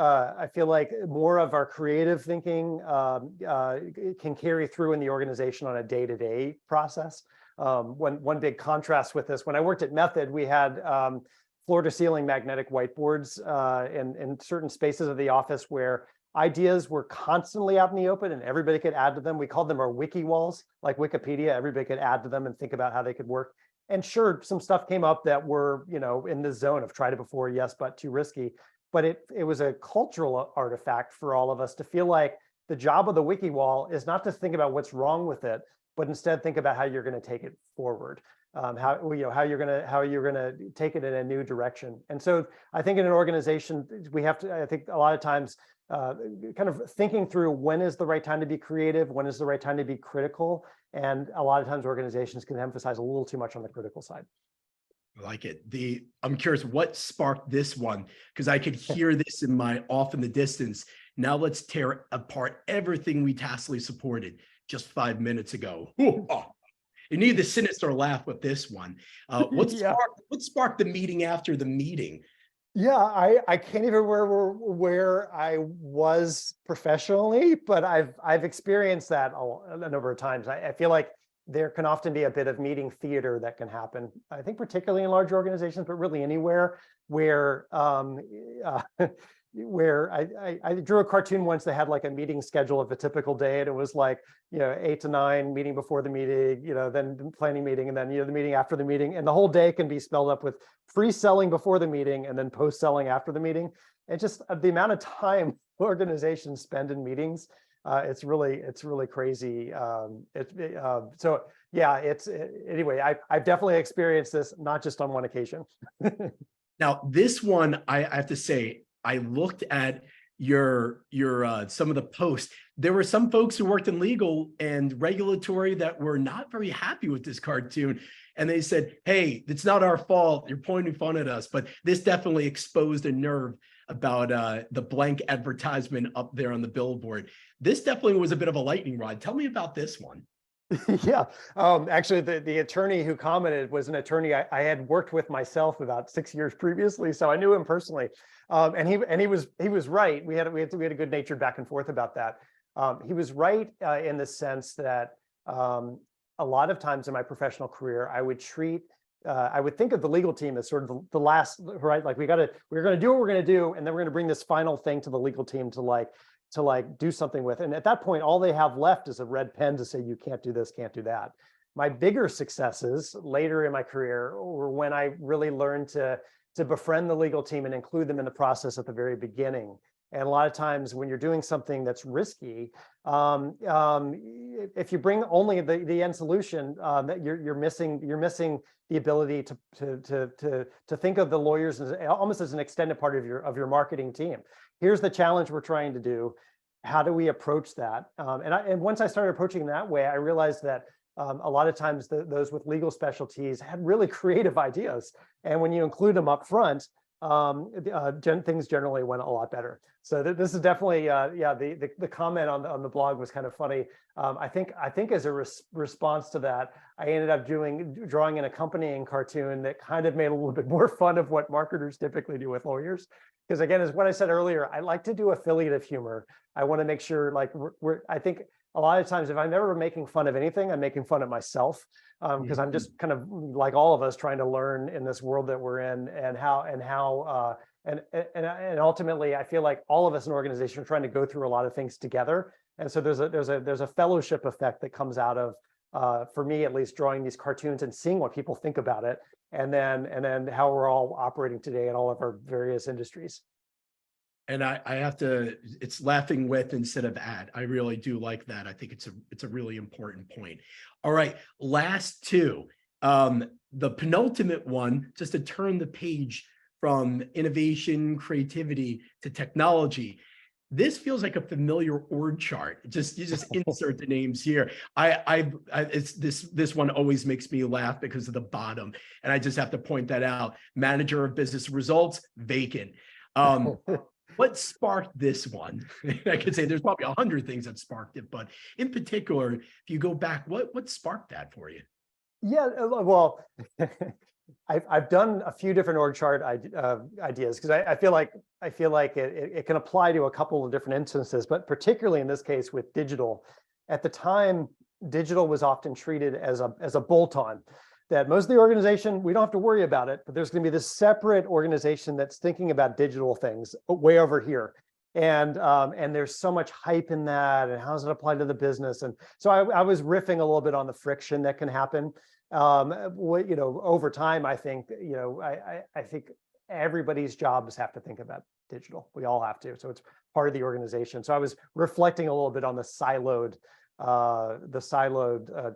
more of our creative thinking can carry through in the organization on a day-to-day process. One big contrast with this, when I worked at Method, we had floor-to-ceiling magnetic whiteboards in certain spaces of the office where ideas were constantly out in the open and everybody could add to them. We called them our wiki walls, like Wikipedia. Everybody could add to them and think about how they could work. And sure, some stuff came up that were, you know, in the zone of tried it before, yes, but too risky. But it was a cultural artifact for all of us to feel like the job of the wiki wall is not to think about what's wrong with it, but instead think about how you're going to take it forward. How you're gonna take it in a new direction. And so I think in an organization we have to, I think a lot of times kind of thinking through when is the right time to be creative, when is the right time to be critical, and a lot of times organizations can emphasize a little too much on the critical side. I like it. I'm curious what sparked this one, because I could hear this off in the distance. Now let's tear apart everything we tacitly supported just 5 minutes ago. Ooh, oh. You need the sinister laugh with this one. What sparked the meeting after the meeting? Yeah, I can't even remember where I was professionally, but I've experienced that a number of times. I feel like there can often be a bit of meeting theater that can happen. I think particularly in large organizations, but really anywhere where where I drew a cartoon once that had like a meeting schedule of a typical day, and it was like, you know, 8 to 9 meeting before the meeting, you know, then planning meeting, and then, you know, the meeting after the meeting, and the whole day can be spelled up with pre-selling before the meeting and then post-selling after the meeting. And just the amount of time organizations spend in meetings, it's really crazy. So yeah, anyway, I've definitely experienced this, not just on one occasion. Now, this one, I have to say, I looked at your some of the posts. There were some folks who worked in legal and regulatory that were not very happy with this cartoon. And they said, hey, it's not our fault. You're pointing fun at us. But this definitely exposed a nerve about the blank advertisement up there on the billboard. This definitely was a bit of a lightning rod. Tell me about this one. Yeah, actually, the attorney who commented was an attorney I had worked with myself about 6 years previously, so I knew him personally. And he was right. We had a good-natured back and forth about that. He was right in the sense that a lot of times in my professional career, I would think of the legal team as sort of the last, right? Like we're going to do what we're going to do, and then we're going to bring this final thing to the legal team to do something with. And at that point, all they have left is a red pen to say, you can't do this, can't do that. My bigger successes later in my career were when I really learned to befriend the legal team and include them in the process at the very beginning. And a lot of times when you're doing something that's risky, if you bring only the end solution, you're missing the ability to think of the lawyers as almost as an extended part of your marketing team. Here's the challenge we're trying to do. How do we approach that? And once I started approaching that way, I realized that a lot of times those with legal specialties had really creative ideas. And when you include them up front, things generally went a lot better. So this is definitely, the comment on the blog was kind of funny. I think as a response to that, I ended up drawing an accompanying cartoon that kind of made a little bit more fun of what marketers typically do with lawyers. because again, as what I said earlier, I like to do affiliative humor. I want to make sure like I think a lot of times if I'm ever making fun of anything, I'm making fun of myself, because I'm just kind of like all of us trying to learn in this world that we're in, and ultimately I feel like all of us in organization are trying to go through a lot of things together. And so there's a fellowship effect that comes out of, for me at least, drawing these cartoons and seeing what people think about it, and then how we're all operating today in all of our various industries. And I have to, it's laughing with instead of at. I really do like that. I think it's a really important point. All right, last two. The penultimate one, just to turn the page from innovation, creativity to technology. This feels like a familiar org chart. You just insert the names here. It's this one always makes me laugh because of the bottom, and I just have to point that out. Manager of business results, vacant. What sparked this one? I could say there's probably 100 things that sparked it, but in particular, if you go back, what sparked that for you? Yeah, well, I've done a few different org chart ideas, because I feel like it can apply to a couple of different instances, but particularly in this case with digital. At the time, digital was often treated as a bolt-on, that most of the organization, we don't have to worry about it, but there's going to be this separate organization that's thinking about digital things way over here. And there's so much hype in that, and how does it apply to the business? And so I was riffing a little bit on the friction that can happen. Over time, I think, I think everybody's jobs have to think about digital. We all have to. So it's part of the organization. So I was reflecting a little bit on the siloed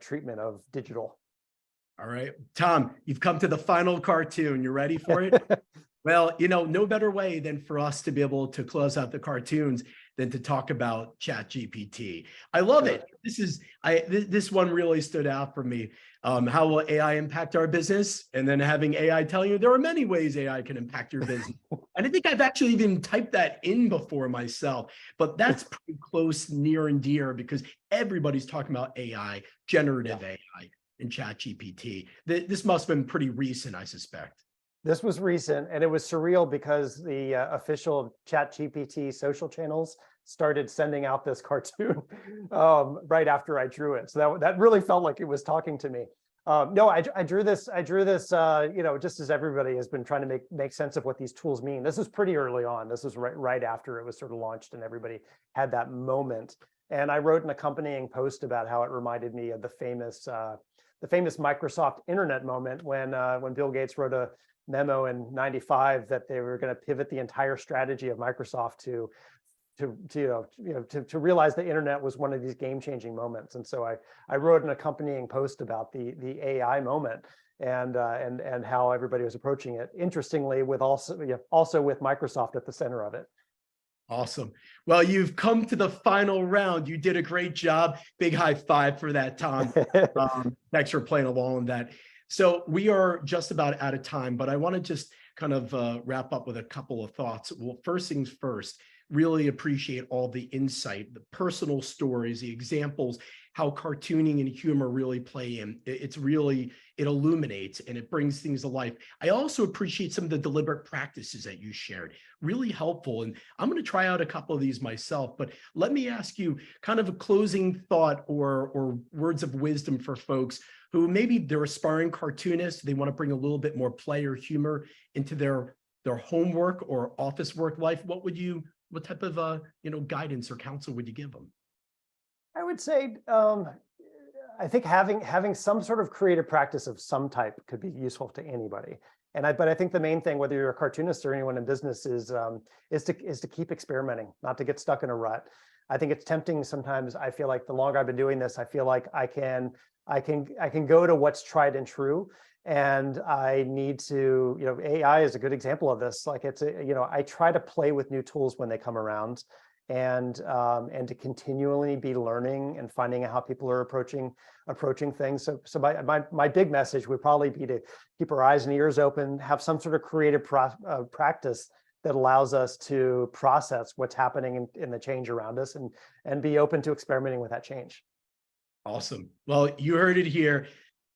treatment of digital. All right, Tom, you've come to the final cartoon. You ready for it? Well, no better way than for us to be able to close out the cartoons than to talk about ChatGPT. I love it. This one really stood out for me. How will AI impact our business? And then having AI tell you there are many ways AI can impact your business. And I think I've actually even typed that in before myself, but that's pretty close, near and dear, because everybody's talking about AI, generative AI, and ChatGPT. This must have been pretty recent, I suspect. This was recent, and it was surreal because the official ChatGPT social channels started sending out this cartoon right after I drew it. So that really felt like it was talking to me. No, I drew this, just as everybody has been trying to make sense of what these tools mean. This is pretty early on. This was right after it was sort of launched and everybody had that moment. And I wrote an accompanying post about how it reminded me of the famous Microsoft Internet moment when Bill Gates wrote a memo in '95 that they were going to pivot the entire strategy of Microsoft to realize the internet was one of these game-changing moments. And so I wrote an accompanying post about the AI moment and how everybody was approaching it. Interestingly, with also with Microsoft at the center of it. Awesome. Well, you've come to the final round. You did a great job. Big high five for that, Tom. Thanks for playing along with that. So we are just about out of time, but I want to just kind of wrap up with a couple of thoughts. Well, first things first, really appreciate all the insight, the personal stories, the examples, how cartooning and humor really play in. It illuminates and it brings things to life. I also appreciate some of the deliberate practices that you shared, really helpful. And I'm going to try out a couple of these myself, but let me ask you kind of a closing thought or words of wisdom for folks who maybe they're aspiring cartoonists. They want to bring a little bit more play or humor into their homework or office work life. What type of guidance or counsel would you give them? I would say, I think having some sort of creative practice of some type could be useful to anybody. But I think the main thing, whether you're a cartoonist or anyone in business, is to keep experimenting, not to get stuck in a rut. I think it's tempting sometimes. I feel like the longer I've been doing this, I feel like I can go to what's tried and true. And I need to, AI is a good example of this. Like I try to play with new tools when they come around, and to continually be learning and finding out how people are approaching things. So my big message would probably be to keep our eyes and ears open, have some sort of creative practice that allows us to process what's happening in the change around us, and be open to experimenting with that change. Awesome. Well, you heard it here.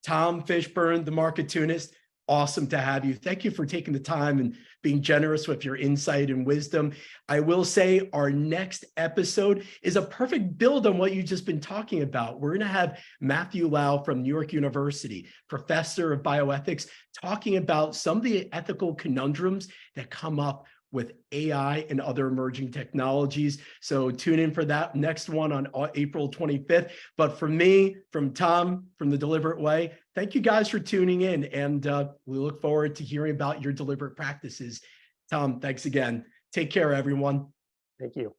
Tom Fishburne, the Marketoonist, awesome to have you. Thank you for taking the time and being generous with your insight and wisdom. I will say our next episode is a perfect build on what you've just been talking about. We're going to have Matthew Lau from New York University, professor of bioethics, talking about some of the ethical conundrums that come up with AI and other emerging technologies. So tune in for that next one on April 25th. But from me, from Tom, from The Deliberate Way, thank you guys for tuning in. And we look forward to hearing about your deliberate practices. Tom, thanks again. Take care, everyone. Thank you.